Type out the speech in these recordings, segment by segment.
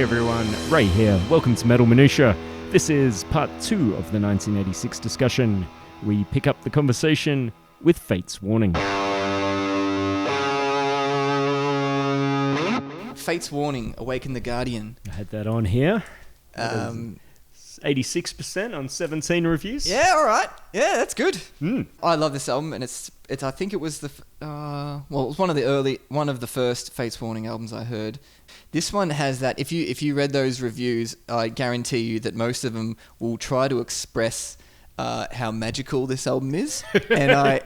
everyone, Ray here. Welcome to Metal Minutia. This is part 2 of the 1986 discussion. We pick up the conversation with Fate's Warning. Fate's Warning, Awaken the Guardian. I had that on here. 86% on 17 reviews. Yeah, all right. Yeah, that's good. Mm. I love this album, and it's. I think it was it was one of the first Fate's Warning albums I heard. This one has that. If you read those reviews, I guarantee you that most of them will try to express how magical this album is, and I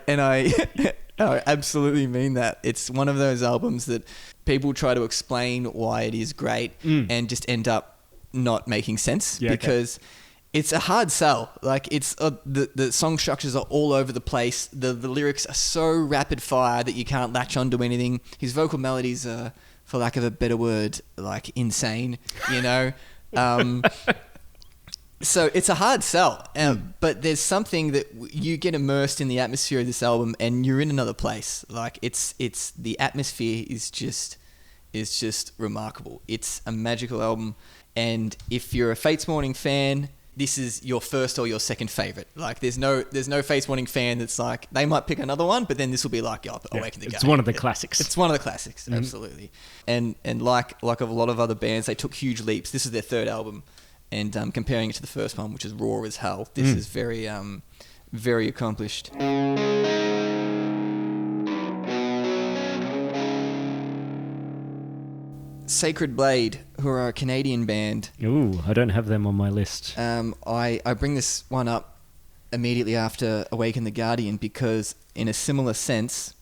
absolutely mean that. It's one of those albums that people try to explain why it is great and just end up not making sense because it's a hard sell. Like it's the song structures are all over the place. The lyrics are so rapid fire that you can't latch onto anything. His vocal melodies are, for lack of a better word, like insane, you know. So it's a hard sell, but there's something that you get immersed in the atmosphere of this album, and you're in another place. Like it's the atmosphere is just remarkable. It's a magical album, and if you're a Fate's Warning fan, this is your first or your second favorite. Like there's no Fate's Warning fan that's like they might pick another one, but then this will be like Awaken the Guardian. It's one of the classics. It's one of the classics, absolutely. And like a lot of other bands, they took huge leaps. This is their third album. And comparing it to the first one, which is raw as hell, this is very, very accomplished. Sacred Blade, who are a Canadian band. Ooh, I don't have them on my list. I bring this one up immediately after Awaken the Guardian because, in a similar sense,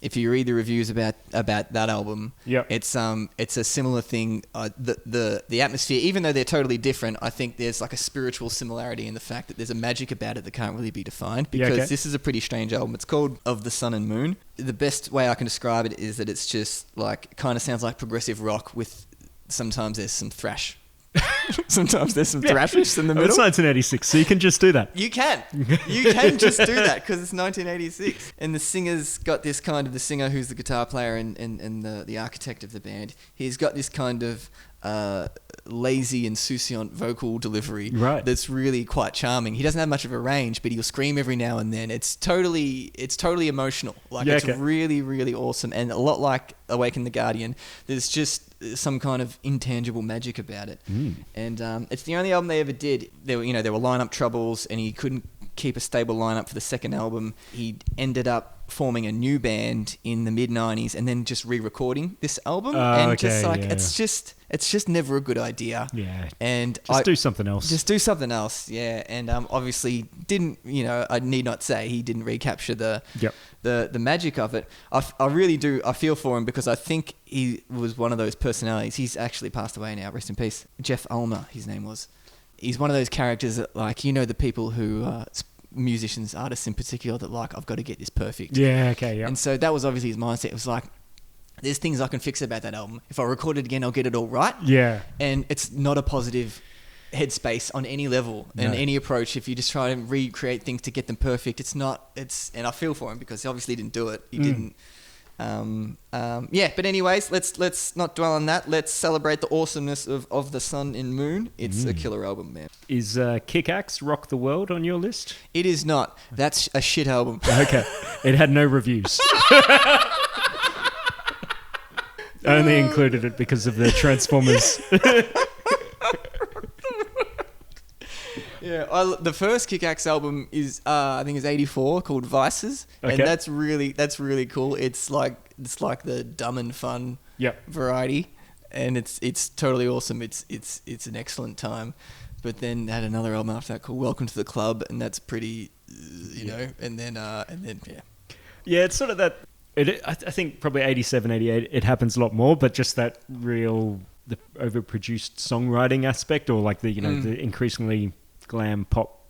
if you read the reviews about that album, it's a similar thing. The atmosphere, even though they're totally different, I think there's like a spiritual similarity in the fact that there's a magic about it that can't really be defined because this is a pretty strange album. It's called Of the Sun and Moon. The best way I can describe it is that it's just like kind of sounds like progressive rock with sometimes there's some thrash. Sometimes there's some thrashish in the middle. It's 1986, so you can just do that. You can just do that because it's 1986. And the singer's got this kind of, the singer who's the guitar player and the architect of the band, he's got this kind of lazy, insouciant vocal delivery that's really quite charming. He doesn't have much of a range, but he'll scream every now and then. It's totally emotional. Like it's really, really awesome. And a lot like Awaken the Guardian, there's just some kind of intangible magic about it. And it's the only album they ever did. There were lineup troubles, and he couldn't keep a stable lineup for the second album. He ended up forming a new band in the mid-90s and then just re-recording this album. It's just never a good idea. Yeah. And do something else. Just do something else, yeah. And obviously didn't, I need not say he didn't recapture the magic of it. I really do. I feel for him because I think he was one of those personalities. He's actually passed away now. Rest in peace. Jeff Ulmer, his name was. He's one of those characters that, like, the people who musicians, artists in particular, that like, I've got to get this perfect. Yeah, okay, yeah. And so that was obviously his mindset. It was like, there's things I can fix about that album. If I record it again, I'll get it all right. Yeah. And it's not a positive headspace on any level and any approach. If you just try and recreate things to get them perfect, and I feel for him because he obviously didn't do it. He didn't. But anyways, let's not dwell on that. Let's celebrate the awesomeness of the Sun and Moon. It's a killer album, man. Is Kick-Axe Rock the World on your list? It is not. That's a shit album. Okay. It had no reviews. I only included it because of the Transformers. Yeah, the first Kick-Axe album is I think is 84, called Vices, and that's really cool. It's like the dumb and fun variety, and it's totally awesome. It's an excellent time. But then they had another album after that called Welcome to the Club, and that's pretty, and then it's sort of that. I think probably 87, 88, it happens a lot more, but just that the overproduced songwriting aspect, or like the the increasingly glam pop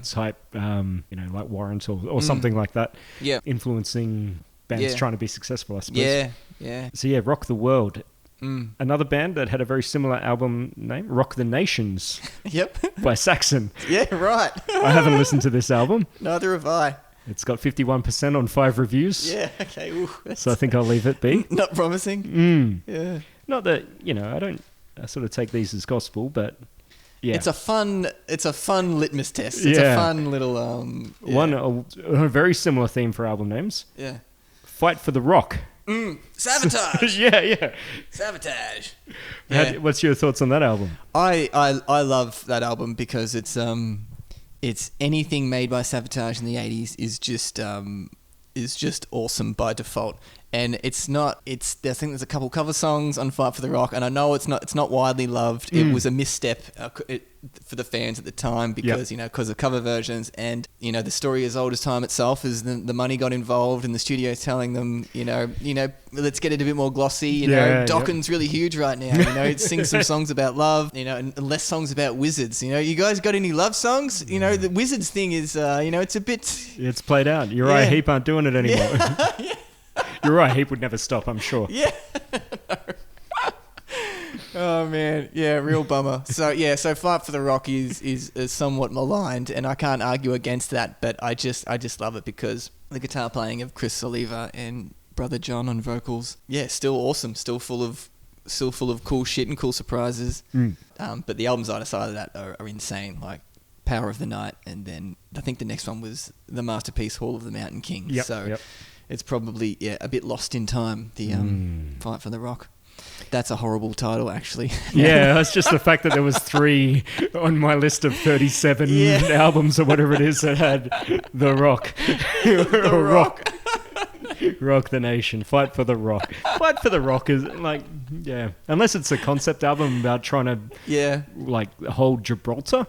type, like Warrant or something like that, influencing bands trying to be successful, I suppose. Yeah. So Rock the World. Another band that had a very similar album name, Rock the Nations. Yep. By Saxon. Yeah, right. I haven't listened to this album. Neither have I. It's got 51% on 5 reviews. Yeah, okay. Ooh, so I think I'll leave it be. Not promising. Yeah. Not that, I don't I sort of take these as gospel, but yeah. It's a fun litmus test. It's a fun little One a very similar theme for album names. Yeah. Fight for the Rock. Sabotage. yeah. Sabotage. What's your thoughts on that album? I love that album because it's anything made by Sabotage in the 80s is just awesome by default. And I think there's a couple cover songs on Fight for the Rock, and I know it's not widely loved. It was a misstep for the fans at the time because because of cover versions, and the story as old as time itself is the money got involved, and the studio telling them let's get it a bit more glossy. Dokken's really huge right now. Sing some songs about love. And less songs about wizards. You guys got any love songs? The wizards thing is it's a bit. It's played out. Uriah Heep aren't doing it anymore. Yeah. Uriah Heep would never stop, I'm sure. Yeah. Oh man, yeah, real bummer. So Fight for the Rock is somewhat maligned, and I can't argue against that. But I just love it because the guitar playing of Chris Oliva and Brother John on vocals, still awesome, still full of cool shit and cool surprises. But the albums either side of that are insane, like Power of the Night, and then I think the next one was the masterpiece Hall of the Mountain King. It's probably a bit lost in time. The Fight for the Rock. That's a horrible title, actually. Yeah, it's just the fact that there was 3 on my list of 37 albums or whatever it is that had The Rock. The Rock. Rock the Nation. Fight for the Rock. Fight for the Rock is like, unless it's a concept album about trying to hold Gibraltar.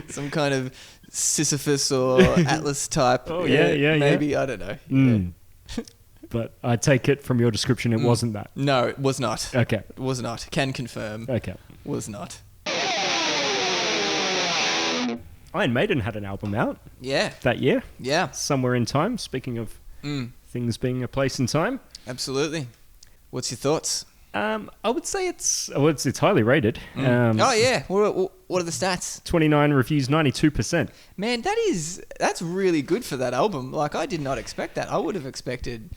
Some kind of Sisyphus or Atlas type. Oh, maybe, I don't know. Yeah. But I take it from your description, it wasn't that. No, it was not. Okay. It was not. Can confirm. Okay. Was not. Iron Maiden had an album out. Yeah. That year. Yeah. Somewhere in Time. Speaking of things being a place in time. Absolutely. What's your thoughts? I would say it's highly rated. What are the stats? 29 reviews, 92%. Man, that's really good for that album. Like, I did not expect that. I would have expected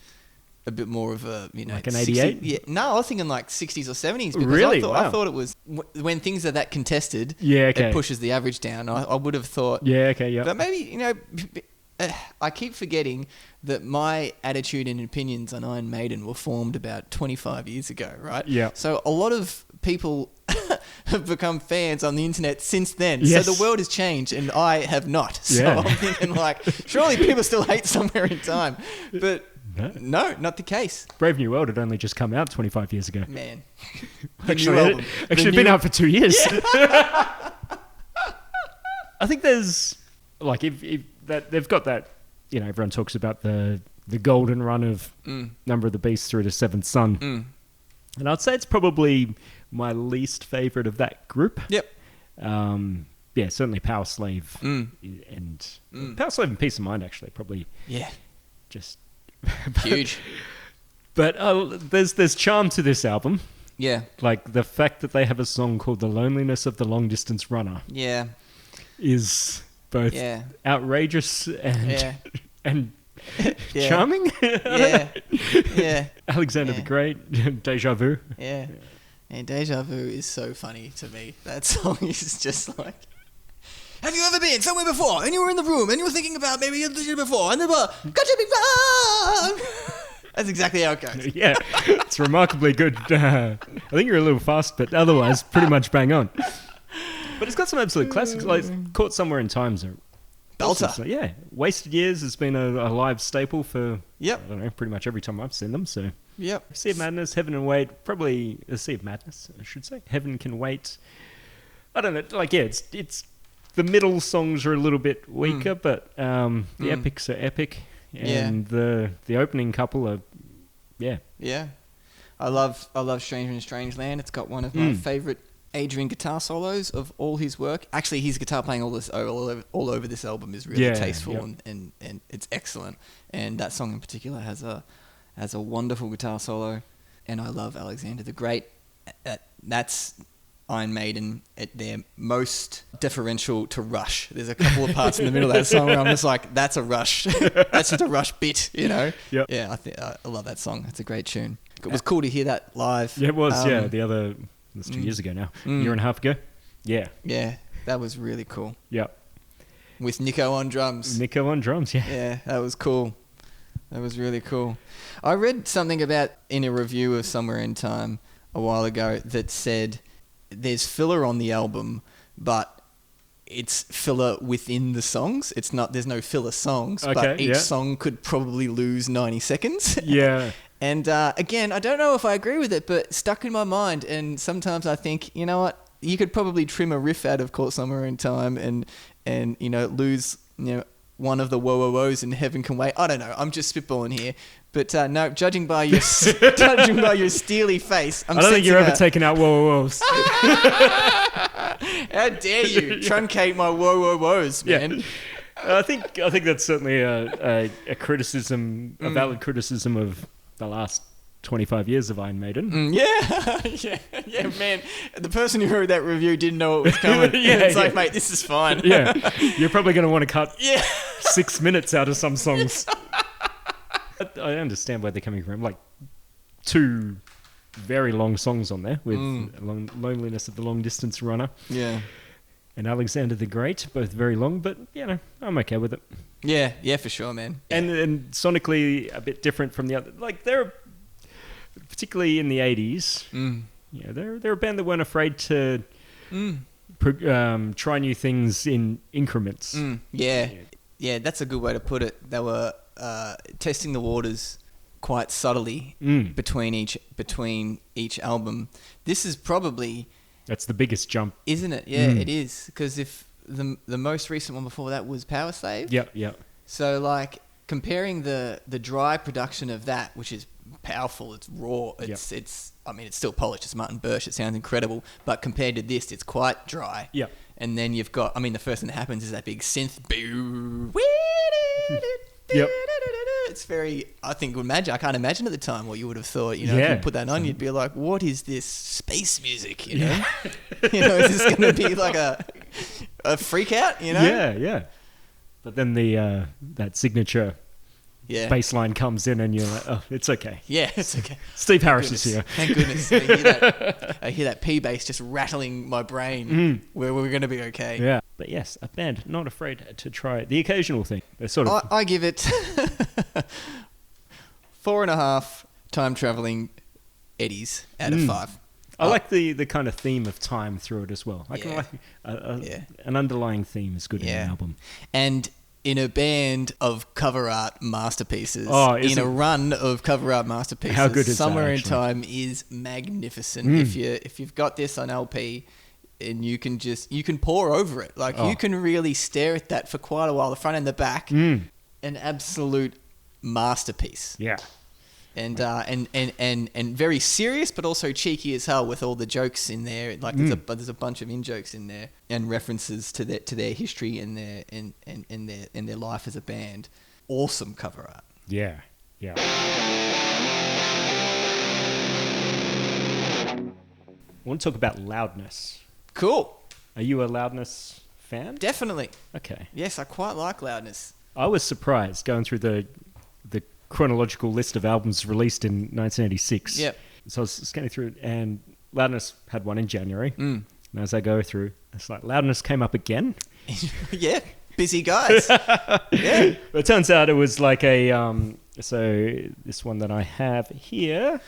a bit more of a, like an 88? Yeah, no, I was thinking like 60s or 70s. Because really? I thought it was when things are that contested. Yeah, okay. It pushes the average down. I would have thought. Yeah, okay, yeah. But maybe I keep forgetting that my attitude and opinions on Iron Maiden were formed about 25 years ago, right? Yeah. So a lot of people have become fans on the internet since then. Yes. So the world has changed and I have not. So Yeah. I'm thinking like, surely people still hate Somewhere in Time. But no, not the case. Brave New World had only just come out 25 years ago. Man. Actually, it's been out for 2 years. Yeah. I think there's, like, if that they've got that, everyone talks about the golden run of Number of the Beast through to Seventh Son. And I'd say it's probably my least favourite of that group. Yep. Certainly Power Slave and Power Slave and Peace of Mind, actually, probably. Yeah. Just huge. But there's charm to this album. Yeah. Like the fact that they have a song called The Loneliness of the Long Distance Runner. Yeah. Is both outrageous and charming. Yeah. Alexander the Great, Deja Vu. Yeah. And Deja Vu is so funny to me. That song is just like, have you ever been somewhere before and you were in the room and you were thinking about maybe you did it before and the bar got to be wrong? That's exactly how it goes. Yeah, it's remarkably good. I think you're a little fast, but otherwise pretty much bang on. But it's got some absolute classics, like Caught Somewhere in Time's a belter. So, yeah, Wasted Years has been a live staple for I don't know, pretty much every time I've seen them. So Sea of Madness, Heaven and Wait, probably a Sea of Madness, I should say. Heaven Can Wait. I don't know, like it's the middle songs are a little bit weaker, but the epics are epic, and the opening couple are I love Stranger in Strangeland. It's got one of my favourite Adrian guitar solos of all his work. Actually, his guitar playing all over this album is really tasteful and it's excellent. And that song in particular has a wonderful guitar solo. And I love Alexander the Great. That's Iron Maiden at their most deferential to Rush. There's a couple of parts in the middle of that song where I'm just like, that's a Rush. That's just a Rush bit, Yep. Yeah, I love that song. It's a great tune. It was cool to hear that live. Yeah, it was. That's 2 years ago now. Year and a half ago. Yeah. Yeah, that was really cool. Yeah. With Nico on drums. Nico on drums, yeah. Yeah, that was cool. That was really cool. I read something about in a review of Somewhere in Time a while ago that said there's filler on the album, but it's filler within the songs. It's not. There's no filler songs, but each song could probably lose 90 seconds. Yeah. And again, I don't know if I agree with it, but stuck in my mind. And sometimes I think, you know what? You could probably trim a riff out of Caught Somewhere in Time and lose one of the whoa whoa whoas in Heaven Can Wait. I don't know. I'm just spitballing here. But no, judging by your steely face, I don't think you're ever taking out whoa whoa whoas. How dare you truncate my whoa whoa whoas, man? Yeah. I think that's certainly a criticism, a valid criticism of the last 25 years of Iron Maiden. Yeah, man. The person who wrote that review didn't know it was coming. It's like, mate, this is fine. Yeah, you're probably going to want to cut 6 minutes out of some songs. I understand where they're coming from. Like 2 very long songs on there with Loneliness of the Long Distance Runner. Yeah. And Alexander the Great, both very long, but I'm okay with it. Yeah, for sure, man. Yeah. And sonically a bit different from the other. Like they're particularly in the 80s. They're a band that weren't afraid to try new things in increments. Yeah, that's a good way to put it. They were testing the waters quite subtly between each album. This is probably... That's the biggest jump. Isn't it? Yeah, it is. Because if the most recent one before that was Power Slave. Yeah. So like comparing the dry production of that, which is powerful, it's raw, it's still polished, it's Martin Birch, it sounds incredible, but compared to this, it's quite dry. Yeah. And then you've got, the first thing that happens is that big synth. Yep. It's very, I think, good magic. I can't imagine at the time what you would have thought. If you put that on, you'd be like, what is this space music, is this going to be like a freak out, Yeah. But then the that signature bass line comes in and you're like, oh, it's okay. Yeah, it's okay. Steve Harris is here. Thank goodness. I hear that P bass just rattling my brain where we're going to be okay. Yeah. But yes, a band not afraid to try the occasional thing. They're sort of... I give it 4.5 time-travelling Eddies out of 5. I like the kind of theme of time through it as well. An underlying theme is good in an album. And in a band of cover art masterpieces, in a run of cover art masterpieces, how good is Somewhere that, in Time is magnificent. If you've got this on LP and you can pour over it, you can really stare at that for quite a while, the front and the back. An absolute masterpiece. Yeah. And very serious, but also cheeky as hell with all the jokes in there. Like there's a bunch of in jokes in there and references to their history and their life as a band. Awesome cover art. Yeah. I want to talk about Loudness. Cool. Are you a Loudness fan? Definitely. Okay. Yes, I quite like Loudness. I was surprised going through the chronological list of albums released in 1986. Yep. So I was scanning through it, and Loudness had one in January. And as I go through, it's like Loudness came up again. Yeah, busy guys. Yeah. But it turns out it was like so this one that I have here.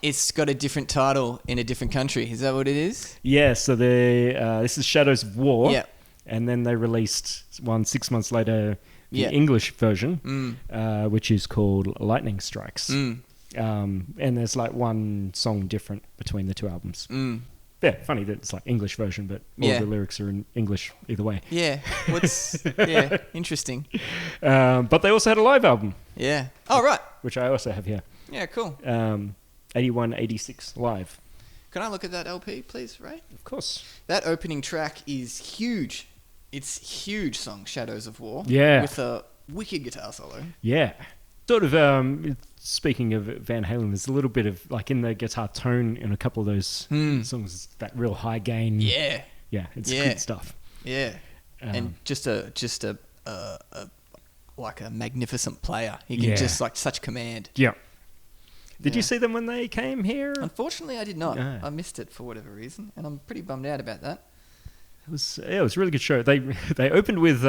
It's got a different title in a different country. Is that what it is? Yeah, so this is Shadows of War. Yeah. And then they released one 6 months later, the English version, which is called Lightning Strikes. And there's like one song different between the two albums. Yeah, funny that it's like English version, but all the lyrics are in English either way. Yeah, interesting. But they also had a live album. Yeah. Oh, right. Which I also have here. Yeah, cool. 81, 86 live. Can I look at that LP, please, Ray? Of course. That opening track is huge. It's huge song, Shadows of War. Yeah. With a wicked guitar solo. Yeah. Sort of, speaking of Van Halen, there's a little bit of, like, in the guitar tone in a couple of those songs, that real high gain. Yeah. Yeah, it's good stuff. Yeah. And just a like a magnificent player. He can just, like, such command. Yeah. Did Yeah. you see them when they came here? Unfortunately, I did not. No. I missed it for whatever reason, and I'm pretty bummed out about that. It was a really good show. They opened with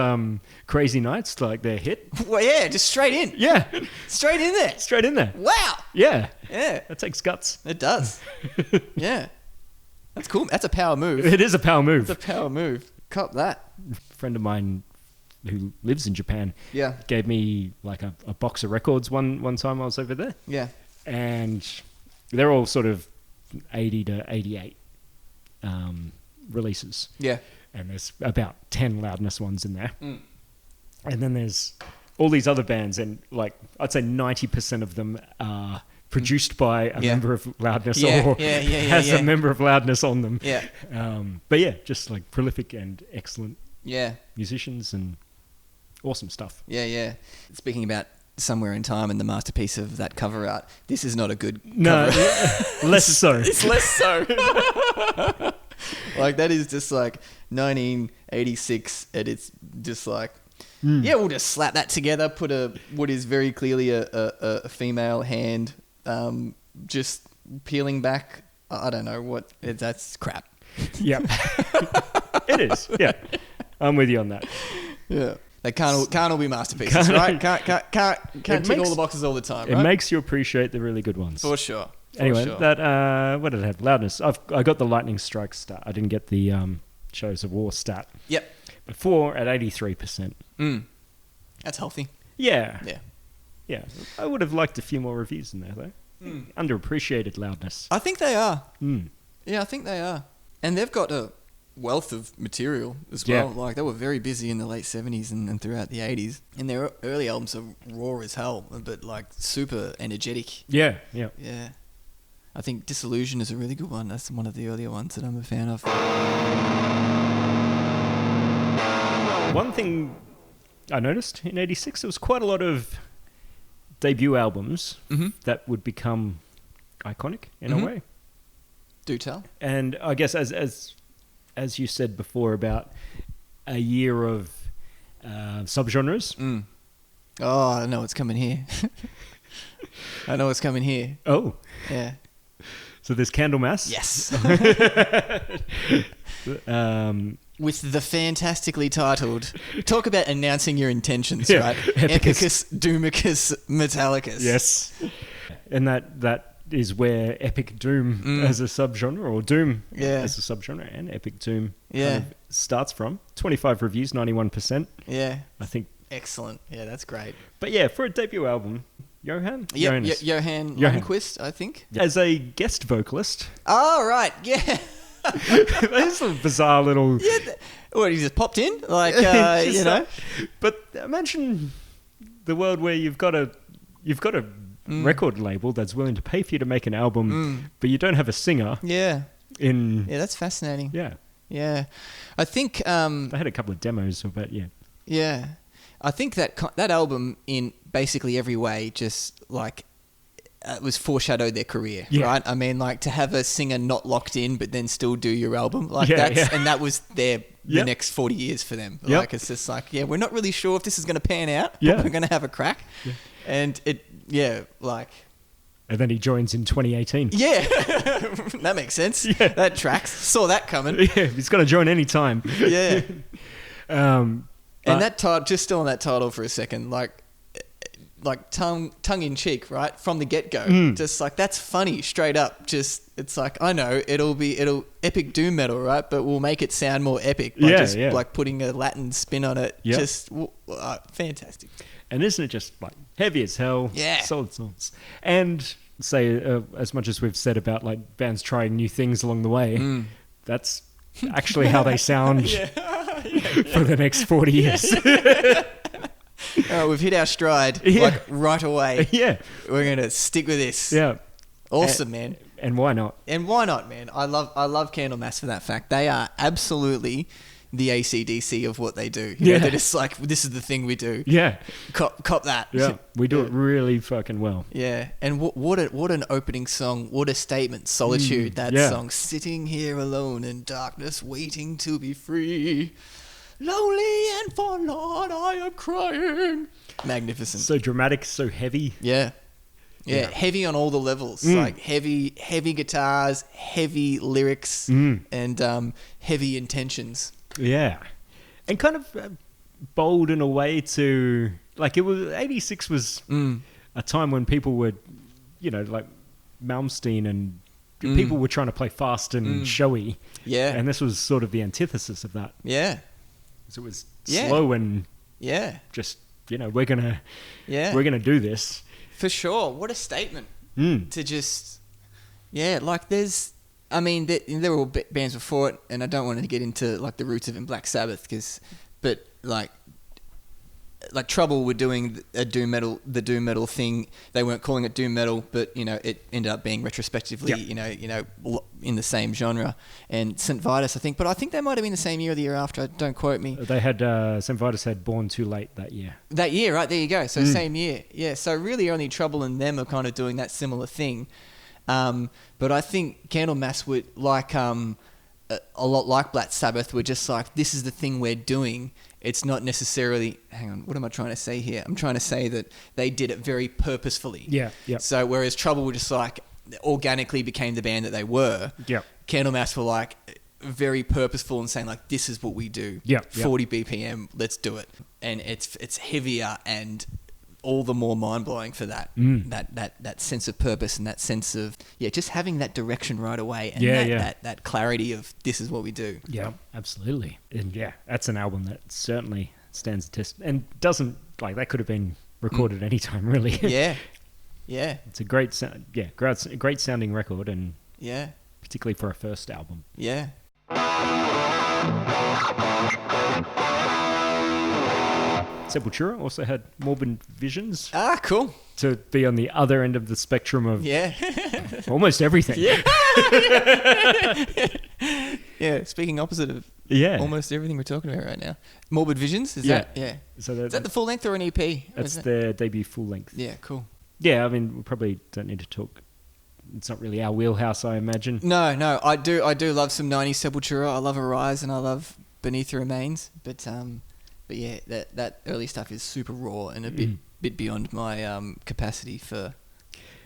Crazy Nights, like their hit. Well, yeah, just straight in. Yeah, Straight in there. straight in there. Wow. Yeah, Yeah, that takes guts. it does. Yeah. That's cool. That's a power move. It is a power move. It's a power move. Cop that. A friend of mine who lives in Japan Yeah. gave me like a box of records one time I was over there, Yeah. and they're all sort of 80 to 88 releases, Yeah. and there's about 10 Loudness ones in there, Mm. and then there's all these other bands, and like I'd say 90% of them are produced by a Yeah. member of Loudness Yeah, or yeah, yeah, yeah, has yeah. a member of Loudness on them. Yeah. But yeah, just like prolific and excellent Yeah. musicians and awesome stuff. Yeah. Yeah. Speaking about Somewhere in Time and the masterpiece of that cover art, this is not a good No, cover. less so. It's less so. Like, that is just like 1986, and it's just like, yeah, we'll just slap that together, put what is very clearly a female hand just peeling back. I don't know what, that's crap. Yep. It is. Yeah. I'm with you on that. Yeah. They can't all be masterpieces, right? Can't tick all the boxes all the time, It right? makes you appreciate the really good ones. For sure. For Anyway, sure. that what did it have? Loudness. I got the Lightning Strike stat. I didn't get the Shows of War stat. Yep. But 4 at 83%. That's healthy. Yeah. Yeah. Yeah. I would have liked a few more reviews in there though. Underappreciated Loudness. I think they are. Mm. Yeah, I think they are. And they've got a wealth of material as Yeah. well. Like, they were very busy in the late 70s and throughout the 80s. And their early albums are raw as hell, but like super energetic. Yeah. Yeah. Yeah. I think Disillusion is a really good one. That's one of the earlier ones that I'm a fan of. One thing I noticed in '86, there was quite a lot of debut albums that would become iconic in a way. Do tell. And I guess as you said before about a year of subgenres. Oh, I know what's coming here. I know what's coming here. Oh, Yeah. so there's Candlemass. Yes. With With the fantastically titled, talk about announcing your intentions, Yeah, right? Epicus. Epicus Doomicus Metallicus. Yes. And that is where Epic Doom as a subgenre, or Doom Yeah. as a subgenre, and Epic Doom Yeah. kind of starts from. 25 reviews, 91%. Yeah. I think. Excellent. Yeah, that's great. But yeah, for a debut album, Johan? Yep, Johannes. Johan Johan. Lundquist, I think. As a guest vocalist, Oh, right. Yeah. there's a bizarre little... Yeah. What, he just popped in? Like, Just you know? But imagine the world where you've got a record label that's willing to pay for you to make an album, but you don't have a singer Yeah. in... Yeah, that's fascinating. Yeah. Yeah. I think... I had a couple of demos, but yeah. Yeah, I think that that album, in basically every way, just like was foreshadowed their career, Yeah. right? I mean, like, to have a singer not locked in but then still do your album, like Yeah, that's yeah. and that was the Yep. next 40 years for them. Yep. Like, it's just like, yeah, we're not really sure if this is going to pan out, but Yeah. we're going to have a crack, and like. And then he joins in 2018. Yeah, that makes sense. Yeah. That tracks. Saw that coming. Yeah, he's going to join any time. Yeah. But- And that title, just still on that title for a second, like tongue in cheek, right from the get go. Just like, that's funny, straight up. Just, it's like, I know it'll epic doom metal, right? But we'll make it sound more epic by just like putting a Latin spin on it. Yep. Just fantastic. And isn't it just like heavy as hell? Yeah. Solid songs. And say, as much as we've said about like bands trying new things along the way, that's actually how they sound for the next 40 years. We've hit our stride like right away. Yeah. We're gonna stick with this. Yeah. Awesome, man. And why not? And why not, man? I love Candlemass for that fact. They are absolutely the AC/DC of what they do. You know, they're just like, this is the thing we do. Yeah. Cop that. Yeah. We do it really fucking well. Yeah. And what an opening song. What a statement. Solitude. That song. Sitting here alone in darkness, waiting to be free. Lonely and forlorn, I am crying. Magnificent. So dramatic, so heavy. Yeah. Yeah, heavy on all the levels. Like heavy guitars, heavy lyrics, and heavy intentions. Yeah. And kind of bold in a way to... Like, it was... 86 was a time when people were, you know, like Malmsteen and people were trying to play fast and showy. Yeah. And this was sort of the antithesis of that. Yeah. So it was slow and just, you know, we're gonna do this. For sure. What a statement to just, like there were all bands before it, and I don't want to get into like the roots of in Black Sabbath, but like Trouble were doing the doom metal thing. They weren't calling it doom metal, but you know it ended up being retrospectively, you know, in the same genre. And St. Vitus, I think they might have been the same year or the year after. Don't quote me. They had St. Vitus had Born Too Late that year. That year, right? There you go. So same year, yeah. So really, only Trouble and them are kind of doing that similar thing. But I think Candlemass would like a lot like Black Sabbath. We're just like, this is the thing we're doing. It's not necessarily... Hang on, what am I trying to say here? I'm trying to say that they did it very purposefully. Yeah. So whereas Trouble were just like, organically became the band that they were, Candlemass were like very purposeful and saying like, this is what we do. 40 BPM, let's do it. And it's heavier and all the more mind-blowing for that. That sense of purpose and that sense of just having that direction right away and that clarity of this is what we do. Yeah, absolutely. And that's an album that certainly stands the test and doesn't, like, that could have been recorded anytime really. Yeah. It's a great sounding record, and particularly for a first album. Yeah. Sepultura also had Morbid Visions. Ah, cool. To be on the other end of the spectrum of almost everything. Speaking opposite of almost everything we're talking about right now. Morbid Visions, is that? Yeah. So is that the full length or an EP? That's their debut full length. Yeah, cool. Yeah, I mean, we probably don't need to talk. It's not really our wheelhouse, I imagine. No, I do love some 90s Sepultura. I love Arise and I love Beneath the Remains, but yeah, that early stuff is super raw and a bit beyond my capacity for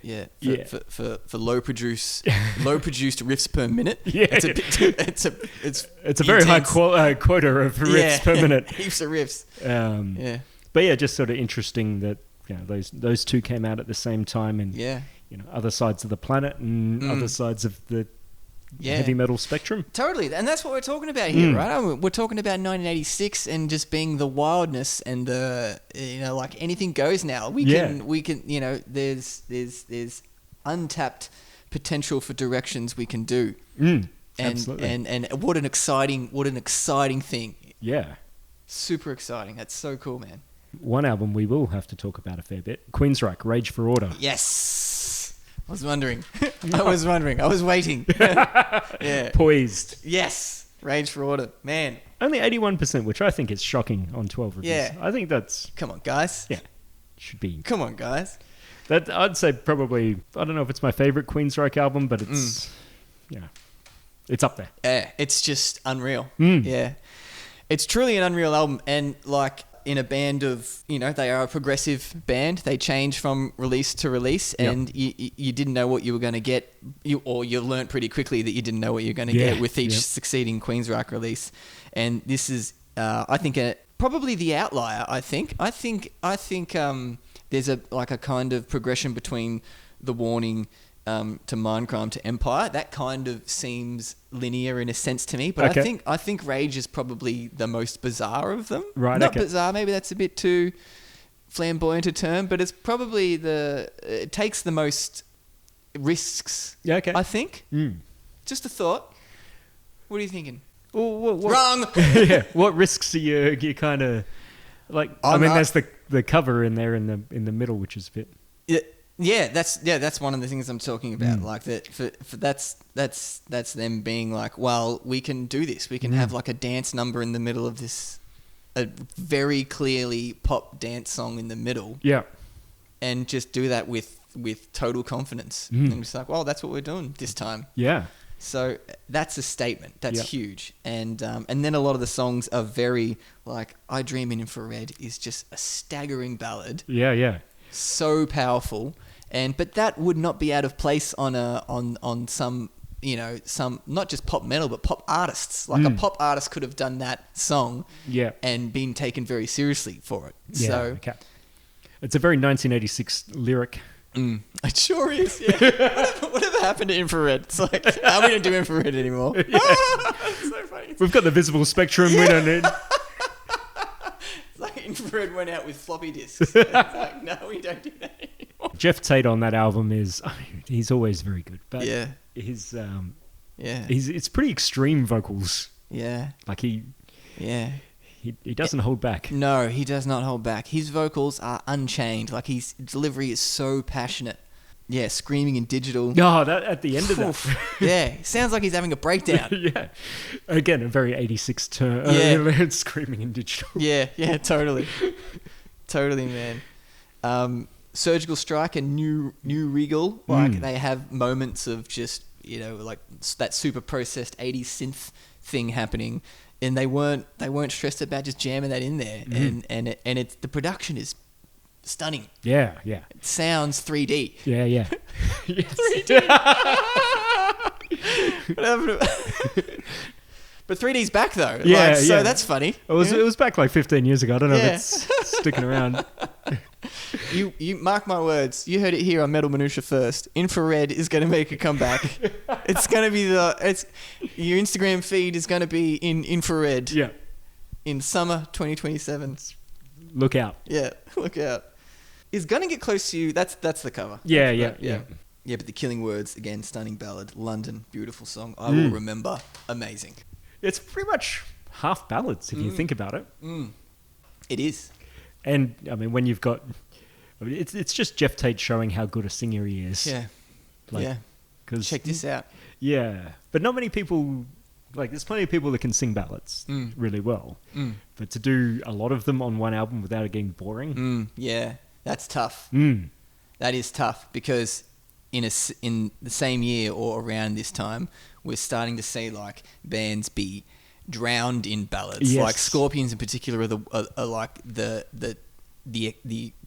low produced riffs per minute. Yeah, it's a very high quota of riffs per minute. Heaps of riffs. But yeah, just sort of interesting that those two came out at the same time, and other sides of the planet and other sides of the heavy metal spectrum. Totally, and that's what we're talking about here, right? I mean, we're talking about 1986 and just being the wildness and the like anything goes now. We can there's untapped potential for directions we can do. Absolutely. And what an exciting thing. Yeah. Super exciting. That's so cool, man. One album we will have to talk about a fair bit. Queensryche, Rage for Order. Yes. I was wondering. I was waiting. Poised. Yes. Rage for Order. Man. Only 81%, which I think is shocking on 12 reviews. Yeah. I think that's... Come on, guys. Yeah. Should be... Come on, guys. That I'd say probably... I don't know if it's my favourite Queensryche album, but it's... It's up there. Yeah. It's just unreal. Yeah. It's truly an unreal album. And like... in a band of, they are a progressive band. They change from release to release, and you didn't know what you were going to get, you learnt pretty quickly that you didn't know what you're going to get with each succeeding Queensryche release. And this is, I think, probably the outlier. I think there's a kind of progression between The Warning to Mindcrime to Empire. That kind of seems linear in a sense to me, but I think Rage is probably the most bizarre of them. Right, not bizarre, maybe that's a bit too flamboyant a term, but it's probably it takes the most risks. Yeah, okay. I think. Just a thought. What are you thinking? What, wrong. What risks are you kind of like? There's the cover in there in the middle, which is a bit. That's one of the things I'm talking about. Like that, for that's them being like, well, we can do this. We can have like a dance number in the middle of this, a very clearly pop dance song in the middle. Yeah, and just do that with total confidence. And it's like, well, that's what we're doing this time. Yeah. So that's a statement. That's huge. And then a lot of the songs are very like, I Dream in Infrared is just a staggering ballad. Yeah. So powerful. But that would not be out of place on some, some not just pop metal but pop artists. Like a pop artist could have done that song, and been taken very seriously for it. Yeah, So okay. It's a very 1986 lyric. it sure is. Yeah. Whatever happened to infrared? It's like, we don't do infrared anymore. It's so funny. We've got the visible spectrum. We don't need. It's like infrared went out with floppy disks. It's like, no, we don't do that anymore. Jeff Tate on that album he's always very good. But Yeah. his Yeah. it's pretty extreme vocals. Yeah. Like he doesn't hold back. No, he does not hold back. His vocals are unchained. Like his delivery is so passionate. Yeah, screaming in digital. No, that at the end of that. Yeah, sounds like he's having a breakdown. Yeah. Again, a very 86 term. Yeah. Screaming in digital. Yeah, totally. Totally, man. Surgical Strike and New Regal, like they have moments of just, like that super processed 80s synth thing happening, and they weren't stressed about just jamming that in there. And the production is stunning. Yeah. It sounds 3D. Yeah. Yes. 3D. What happened to- But 3D's back though. Yeah, So that's funny. It was back like 15 years ago. I don't know Yeah. if it's sticking around. You mark my words. You heard it here on Metal Minutia first. Infrared is going to make a comeback. It's going to be your Instagram feed is going to be in infrared. Yeah. In summer 2027. Look out. Yeah, look out. Is going to get close to you. That's the cover. Yeah. Yeah, but the Killing Words again, stunning ballad. London, beautiful song. I will remember. Amazing. It's pretty much half ballads if you think about it. It is. And I mean, when you've got, it's just Jeff Tate showing how good a singer he is. Yeah. Like, yeah. 'cause- Check this out. Yeah, but not many people. Like, there's plenty of people that can sing ballads really well, but to do a lot of them on one album without it getting boring. Yeah, that's tough. That is tough because in the same year or around this time, we're starting to see like bands be drowned in ballads. Yes. Like Scorpions in particular are like the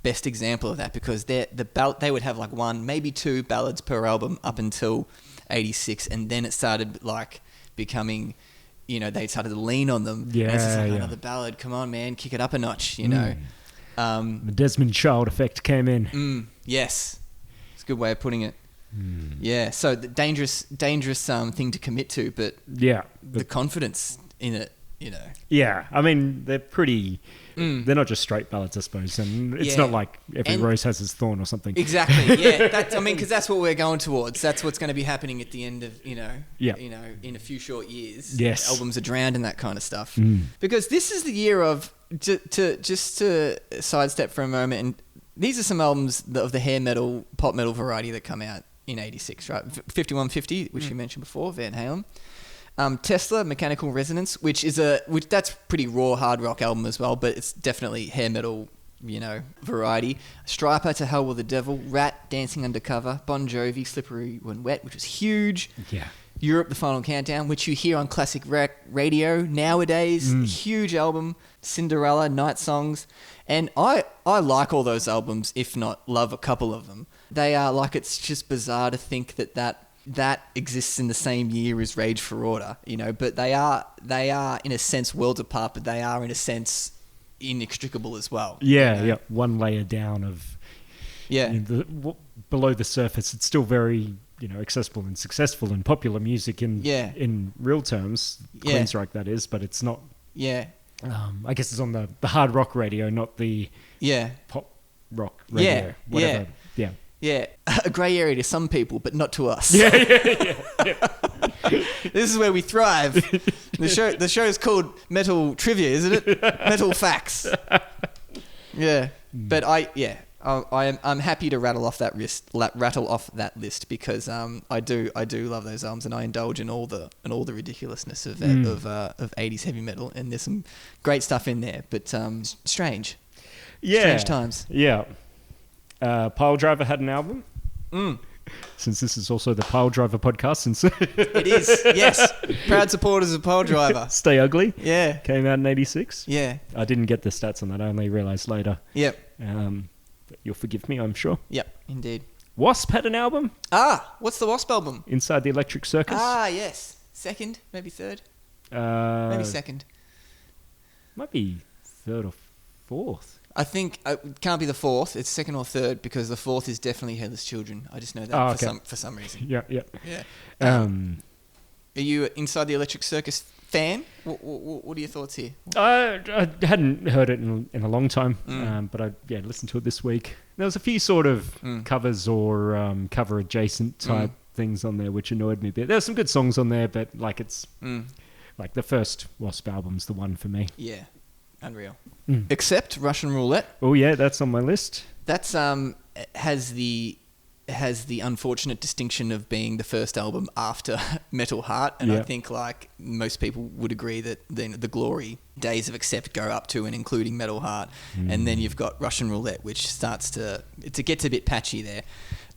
best example of that, because they would have like one, maybe two ballads per album up until 86, and then it started like becoming, they started to lean on them. Yeah, and it's just like, yeah. another ballad, come on man, kick it up a notch, The The Desmond Child effect came in. Yes, it's a good way of putting it. Yeah, so the dangerous thing to commit to, but Yeah, the confidence in it, yeah. I mean, they're pretty. They're not just straight ballads, I suppose, and it's Yeah. not like every And- rose has its thorn or something. Exactly. Yeah. Because that's what we're going towards. That's what's going to be happening at the end of Yeah. in a few short years. Yes. Albums are drowned in that kind of stuff. Because this is the year of to sidestep for a moment, and these are some albums of the hair metal, pop metal variety that come out in '86, right? 5150, which you mentioned before, Van Halen. Tesla, Mechanical Resonance, which that's pretty raw hard rock album as well, but it's definitely hair metal, variety. Striper, To Hell with the Devil. Rat, Dancing Undercover. Bon Jovi, Slippery When Wet, which was huge. Yeah. Europe, The Final Countdown, which you hear on classic radio nowadays. Huge album. Cinderella, Night Songs. And I like all those albums, if not love a couple of them. They are like, it's just bizarre to think that exists in the same year as Rage for Order, but they are in a sense worlds apart, but they are in a sense inextricable as well. Yeah. One layer down of Yeah. Below the surface, it's still very accessible and successful and popular music in real terms. Yeah. Queensryche, that is, but it's not. Yeah. I guess it's on the hard rock radio, not the pop rock radio. Yeah. Whatever. Yeah. Yeah, a grey area to some people, but not to us. Yeah. This is where we thrive. The show is called Metal Trivia, isn't it? Metal Facts. Yeah, but I'm happy to rattle off that list because I do love those albums, and I indulge in all the ridiculously of 80s heavy metal, and there's some great stuff in there, but strange times. Yeah. Piledriver had an album. Since this is also the Piledriver podcast, since It is, yes. Proud supporters of Piledriver. Stay Ugly Yeah. came out in 86. Yeah. I didn't get the stats on that. I only realised later. Yep. But you'll forgive me, I'm sure. Yep. Indeed. Wasp had an album, What's the Wasp album? Inside the Electric Circus. Yes. Second, maybe third, Maybe second. Might be third or fourth. I think it can't be the fourth. It's second or third because the fourth is definitely Headless Children. I just know that for some reason. Yeah. Yeah. Are you Inside the Electric Circus fan? What are your thoughts here? I hadn't heard it in a long time, but I listened to it this week. There was a few sort of covers or cover adjacent type things on there, which annoyed me a bit. There's some good songs on there, but like it's like the first Wasp album's the one for me. Yeah, unreal. Except Russian Roulette. Oh yeah, that's on my list. That's has the unfortunate distinction of being the first album after Metal Heart, and I think like most people would agree that then the glory days of Accept go up to and including Metal Heart, and then you've got Russian Roulette, which starts to it gets a bit patchy there,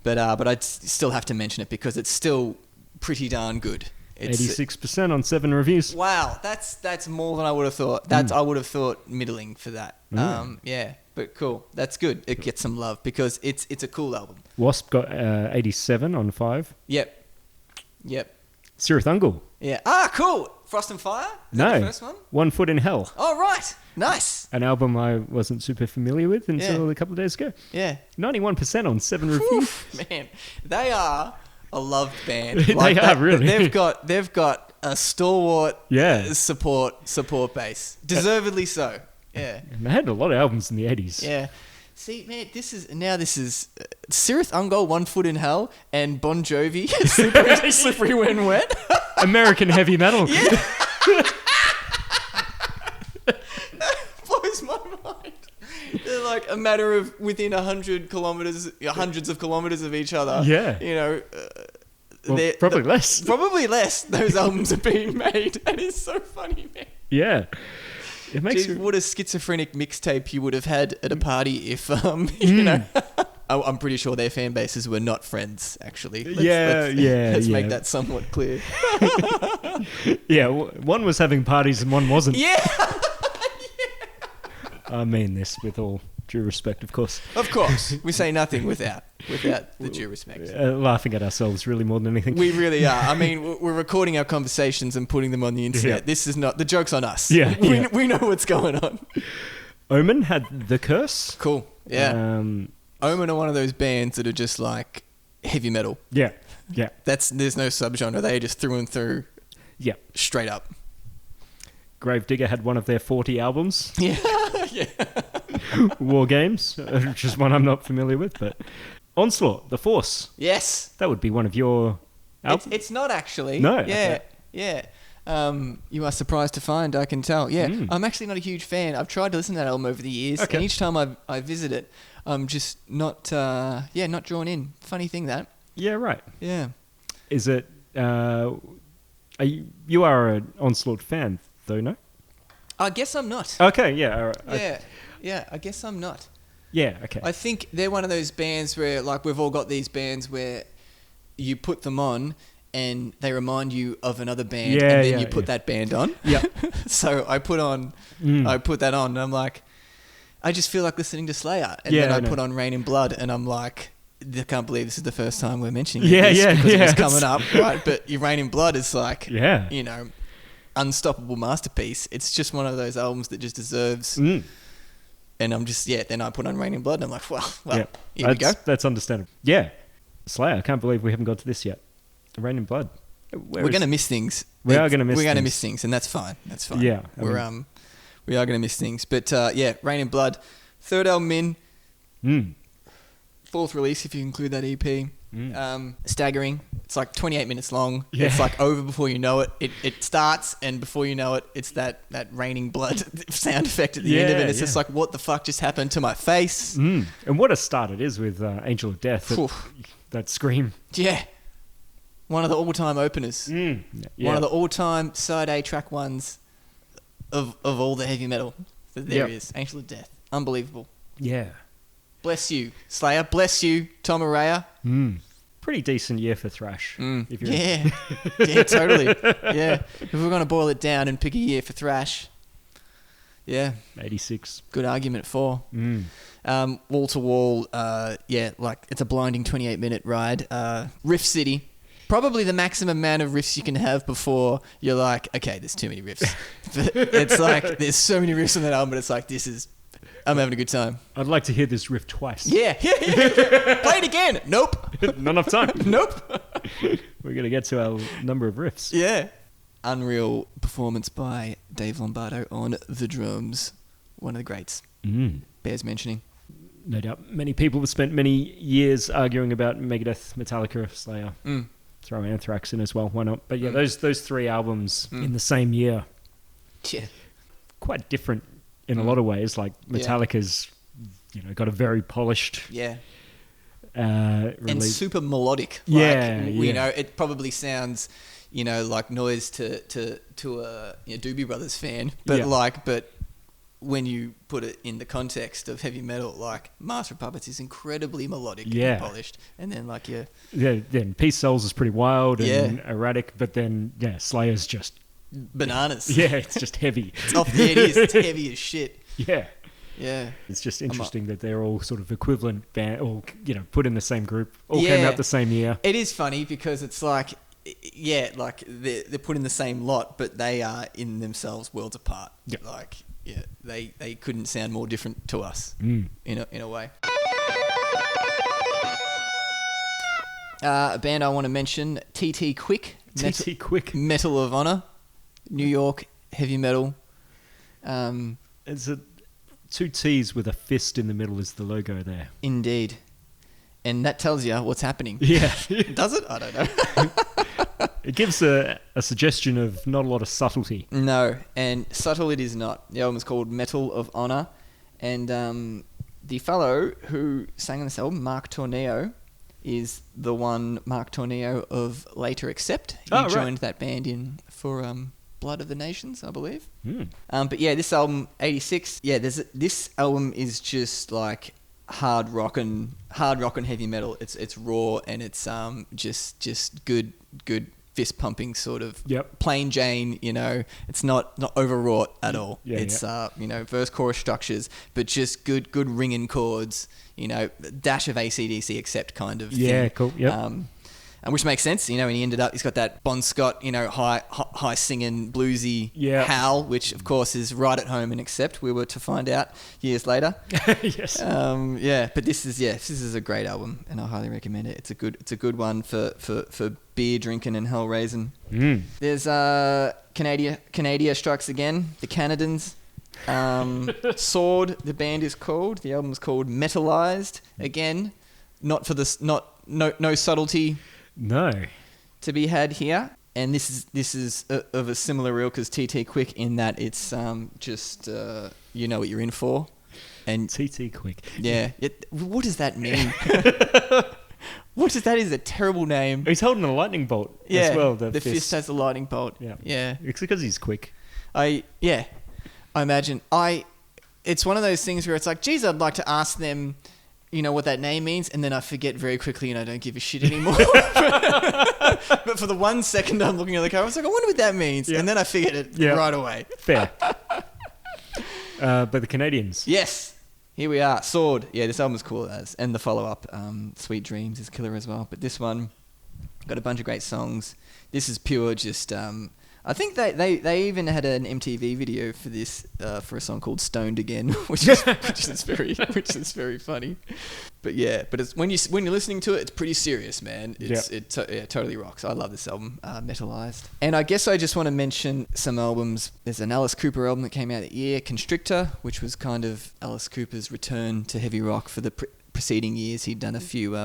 but I'd still have to mention it because it's still pretty darn good. 86% on 7 reviews. Wow, that's more than I would have thought. I would have thought middling for that. Yeah, but cool. That's good. It gets some love because it's a cool album. Wasp got 87 on 5. Yep. Cirith Ungol. Yeah. Cool. Frost and Fire? Is No. that the first one? One Foot in Hell. Oh, right. Nice. An album I wasn't super familiar with until a couple of days ago. Yeah. 91% on 7 reviews. Man, they are a loved band. They are, really. They've got a stalwart support base. Deservedly so. Yeah. And they had a lot of albums in the 80s. Yeah. See, man, this is Cirith Ungol, One Foot in Hell, and Bon Jovi, Slippery When Wet. American heavy metal. Yeah. Blows my mind. They're like a matter of within 100 kilometers, hundreds of kilometers of each other. Yeah. You know, Well, probably less. Probably less. Those albums are being made. That is so funny, man. Yeah. It makes Jeez, what a schizophrenic mixtape you would have had at a party if, you know. I'm pretty sure their fan bases were not friends, actually. Let's make that somewhat clear. Yeah, one was having parties and one wasn't. Yeah. I mean this with all due respect, of course. Of course. We say nothing without the due respect. Laughing at ourselves really more than anything. We really are. I mean, we're recording our conversations and putting them on the internet. Yeah. This is not... The joke's on us. Yeah. We know what's going on. Omen had The Curse. Cool. Yeah. Omen are one of those bands that are just like heavy metal. Yeah. There's no subgenre. They just through and through. Yeah. Straight up. Gravedigger had one of their 40 albums. Yeah. War Games, which is one I'm not familiar with, but Onslaught, The Force. Yes. That would be one of your albums. It's not actually. No. Yeah. Okay. Yeah. You are surprised to find, I can tell. Yeah. I'm actually not a huge fan. I've tried to listen to that album over the years, and each time I visit it, I'm just not drawn in. Funny thing that. Yeah, right. Yeah. Is it... you are an Onslaught fan, though, no? I guess I'm not. Okay, yeah. All right. Yeah, I guess I'm not. Yeah, okay. I think they're one of those bands where, like, we've all got these bands where you put them on and they remind you of another band, and then you put that band on. Yeah. So I put that on, and I'm like, I just feel like listening to Slayer. And then I put on Rain in Blood, and I'm like, I can't believe this is the first time we're mentioning this because it was coming up, right? But your Rain in Blood is like, you know, unstoppable masterpiece. It's just one of those albums that just deserves... And I'm just, then I put on Rain in Blood, and I'm like, well, here we go. That's understandable. Yeah. Slayer, I can't believe we haven't got to this yet. Rain in Blood. We're going to miss things. We are going to miss things. We're going to miss things, and that's fine. That's fine. Yeah. We are going to miss things. But, Rain in Blood. Third album in. Fourth release, if you include that EP. Staggering. It's like 28 minutes long. Yeah. It's like over before you know it. It starts, and before you know it, it's that raining blood sound effect at the end of it. It's just like, what the fuck just happened to my face? And what a start it is with Angel of Death. That scream. Yeah. One of the all-time openers. One of the all-time side A track ones of all the heavy metal that there is. Angel of Death. Unbelievable. Yeah. Bless you, Slayer. Bless you, Tom Araya. Pretty decent year for thrash. Yeah, totally. Yeah, if we're going to boil it down and pick a year for thrash, Yeah. 86. Good argument for. Mm. Wall to wall, like it's a blinding 28-minute ride. Riff City, probably the maximum amount of riffs you can have before you're like, okay, there's too many riffs. But it's like, there's so many riffs on that album, but it's like, I'm having a good time. I'd like to hear this riff twice. Yeah. Play it again. Nope. Not enough time. Nope. We're going to get to our number of riffs. Yeah. Unreal performance by Dave Lombardo on the drums. One of the greats. Bears mentioning. No doubt many people have spent many years arguing about Megadeth, Metallica, Slayer. Throw Anthrax in as well. Why not? But yeah, those three albums in the same year. Yeah. Quite different in a lot of ways. Like Metallica's, got a very polished and release. super melodic. It probably sounds, like noise to a Doobie Brothers fan, but when you put it in the context of heavy metal, like Master of Puppets is incredibly melodic and polished, and then then Peace Souls is pretty wild and erratic, but then Slayer's just bananas. It's just heavy. It's heavy as shit. Yeah. It's just interesting that they're all sort of equivalent band, all put in the same group, all came out the same year. It is funny because it's like, like they're put in the same lot, but they are in themselves worlds apart. They couldn't sound more different to us in a way. A band I want to mention, TT Quick. Quick. Metal of Honor. New York heavy metal. It's two T's with a fist in the middle is the logo there. Indeed. And that tells you what's happening. Yeah. Does it? I don't know. It gives a suggestion of not a lot of subtlety. No, and subtle it is not. The album is called Metal of Honor. And the fellow who sang on this album, Mark Torneo, is the one Mark Torneo of Later Accept. He joined that band for Blood of the Nations, I believe. But yeah, this album, 86. Yeah, this album is just like hard rockin' heavy metal. It's raw and it's just good fist pumping sort of plain Jane. It's not overwrought at all. It's verse chorus structures, but just good ringing chords. Dash of AC/DC Accept kind of thing. Yeah, cool. Yep. And which makes sense, and he's got that Bon Scott, high singing bluesy howl, which of course is right at home in Accept. We were to find out years later. Yes. But this is a great album, and I highly recommend it. It's a good one for beer drinking and hell raising. There's Canada Strikes Again, the Canadians. Sword, the band is called. The album's called Metalized. Again, no subtlety. No. To be had here, and this is of a similar ilk as TT Quick in that it's just you know what you're in for, and TT Quick. Yeah. What does that mean? What does that is a terrible name. He's holding a lightning bolt as well. The fist has a lightning bolt. Yeah. It's because he's quick. I imagine it's one of those things where it's like, geez, I'd like to ask them, what that name means, and then I forget very quickly and I don't give a shit anymore. But for the 1 second I'm looking at the car, I was like, I wonder what that means. And then I figured it right away. Fair. But the Canadians. Yes. Here we are. Sword. Yeah, this album is cool and the follow-up, Sweet Dreams, is killer as well. But this one got a bunch of great songs. This is pure just... I think they even had an MTV video for this for a song called "Stoned Again," which is very funny. But it's when you're listening to it, it's pretty serious, man. It totally rocks. I love this album, Metalized. And I guess I just want to mention some albums. There's an Alice Cooper album that came out that year, Constrictor, which was kind of Alice Cooper's return to heavy rock for the preceding years. He'd done a few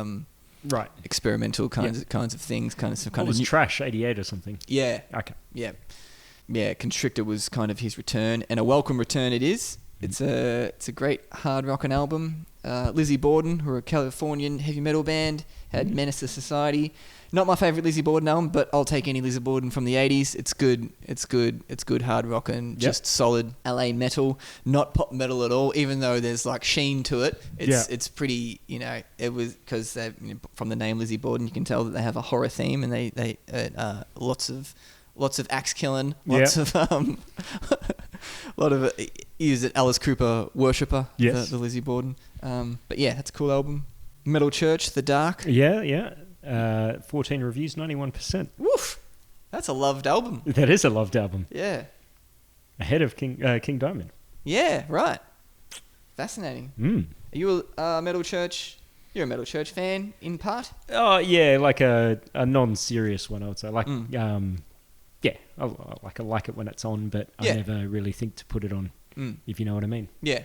experimental kinds of things, It was Trash 88 or something. Yeah. Okay. Yeah. Constrictor was kind of his return, and a welcome return it is. It's a great hard rockin' album. Lizzie Borden, who are a Californian heavy metal band, had Menace to Society. Not my favourite Lizzie Borden album, but I'll take any Lizzie Borden from the 80s. It's good hard rockin', just solid LA metal, not pop metal at all, even though there's like sheen to it. It's pretty, it was because from the name Lizzie Borden, you can tell that they have a horror theme, and they lots of axe killing, lots of he was an Alice Cooper worshipper, Yes. the Lizzie Borden. But yeah, that's a cool album. Metal Church, The Dark. Yeah. 14 reviews, 91%. Woof. That's a loved album. That is a loved album. Yeah. Ahead of King Diamond. Yeah, right. Fascinating. Mm. Are you a Metal Church? You're a Metal Church fan, in part? Oh, yeah, like a non-serious one, I would say. Like, Mm. yeah, I like it when it's on, but Yeah. I never really think to put it on, if you know what I mean. Yeah,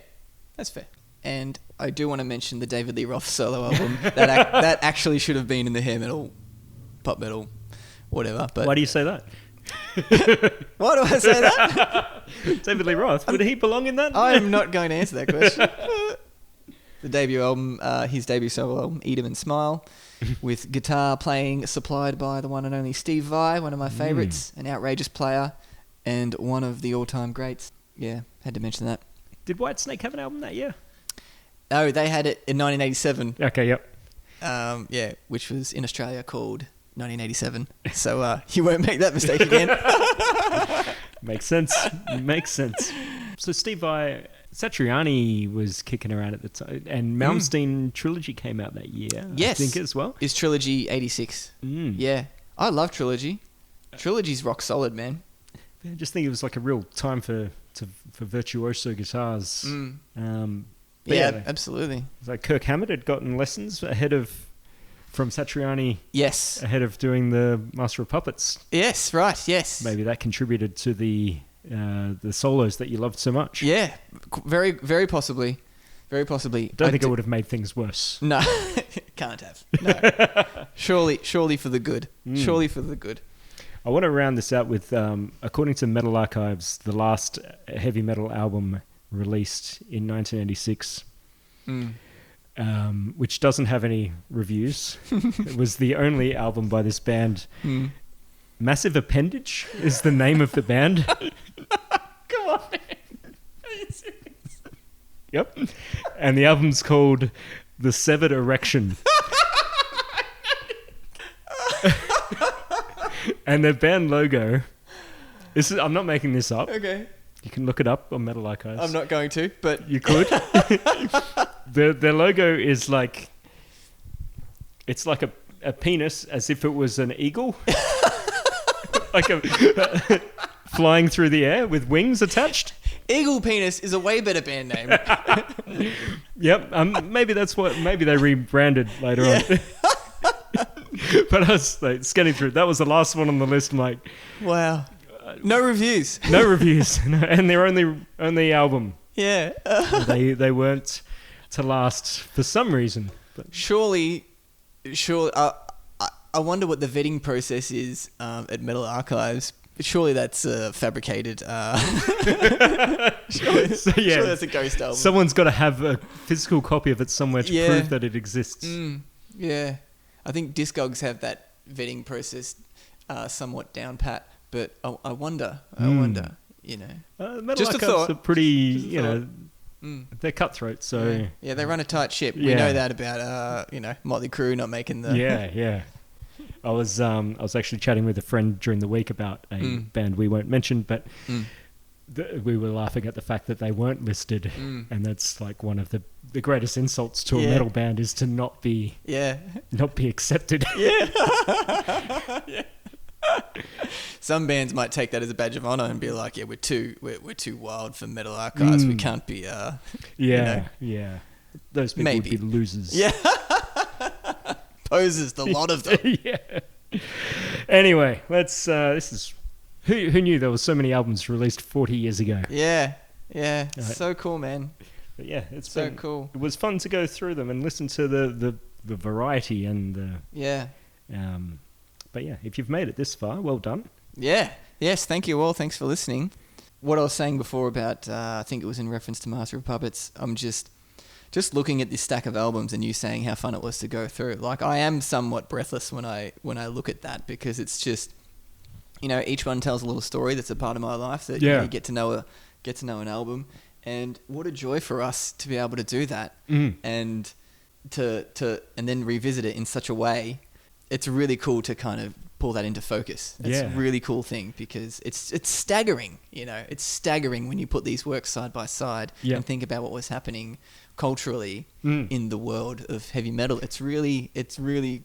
that's fair. And I do want to mention the David Lee Roth solo album. that actually should have been in the hair metal, pop metal, whatever. But Why do you say that? why do I say that? David Lee Roth, would he belong in that? I am not going to answer that question. The debut album, his debut solo album, Eat 'Em and Smile, with guitar playing supplied by the one and only Steve Vai, one of my favourites, an outrageous player, and one of the all-time greats. Yeah, had to mention that. Did Whitesnake have an album that year? Oh, they had it in 1987. Okay, yep. Yeah, which was in Australia called 1987. So you won't make that mistake again. Makes sense. Makes sense. So Steve Vai, Satriani was kicking around at the time, and Malmsteen Trilogy came out that year, Yes. I think, as well. Is Trilogy 86. Yeah. I love Trilogy. Trilogy's rock solid, man. I just think it was like a real time for virtuoso guitars. But Yeah, absolutely. it's like Kirk Hammett had gotten lessons from Satriani Yes. ahead of doing the Master of Puppets. Yes, right, yes. Maybe that contributed to the solos that you loved so much. Yeah, very, very possibly. Very possibly. Don't think it would have made things worse. No, can't have. No. Surely for the good. Surely for the good. I want to round this out with, according to Metal Archives, the last heavy metal album released in 1986, which doesn't have any reviews. It was the only album by this band. Massive Appendage is the name of the band. Come on. Are you serious? Yep. And the album's called The Severed Erection. And their band logo, I'm not making this up. Okay. You can look it up on Metal Archives. I'm not going to, but... You could. Their logo is like... It's like a penis as if it was an eagle. Like flying through the air with wings attached. Eagle Penis is a way better band name. Yep. Maybe they rebranded later on. But I was like scanning through. That was the last one on the list. I'm like, Wow. No reviews. no reviews, and their only album. Yeah. They weren't to last for some reason. But Surely, I wonder what the vetting process is at Metal Archives. Surely that's fabricated. Surely that's a ghost album. Someone's got to have a physical copy of it somewhere to prove that it exists. Yeah. I think Discogs have that vetting process somewhat down pat. But I wonder, you know. Metal Just a Archives thought. are pretty, they're cutthroat, so... Yeah, they run a tight ship. We know that about, Motley Crue not making the... Yeah. I was actually chatting with a friend during the week about a band we won't mention, but we were laughing at the fact that they weren't listed, and that's like one of the greatest insults to a metal band is to not be accepted. Yeah. Some bands might take that as a badge of honor and be like, "Yeah, we're too wild for Metal Archives. We can't be." Yeah. Those people would be losers. Yeah. Posers, the lot of them. Yeah. Anyway, let's. This is who knew there was so many albums released 40 years ago. Yeah. So cool, man. But yeah, it's so cool. It was fun to go through them and listen to the variety and the. Yeah. But yeah, if you've made it this far, well done. Yeah. Yes, thank you all. Thanks for listening. What I was saying before about, I think it was in reference to Master of Puppets, I'm just looking at this stack of albums and you saying how fun it was to go through. Like, I am somewhat breathless when I look at that, because it's just, each one tells a little story that's a part of my life that you get to know an album. And what a joy for us to be able to do that and then revisit it in such a way. It's really cool to kind of pull that into focus. It's Yeah. a really cool thing because it's staggering, you know. It's staggering when you put these works side by side Yeah. and think about what was happening culturally Mm. in the world of heavy metal. It's really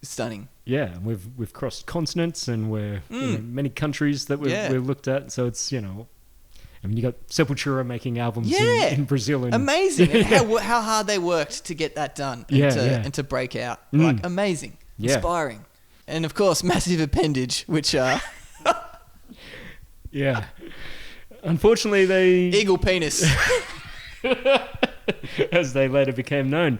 stunning. Yeah, and we've crossed continents, and we're many countries that we've looked at. So it's, you know, I mean, you got Sepultura making albums in Brazil, and Amazing. And how hard they worked to get that done and to break out. Like, amazing. Yeah. Inspiring. And of course, Massive Appendage, which are yeah. Unfortunately, they Eagle Penis. as they later became known.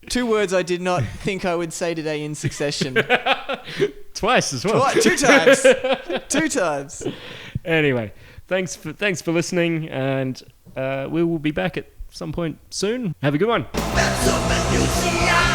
2 words I did not think I would say today in succession. Twice as well. 2 times. 2 times. Anyway, thanks for listening, and we will be back at some point soon. Have a good one. That's a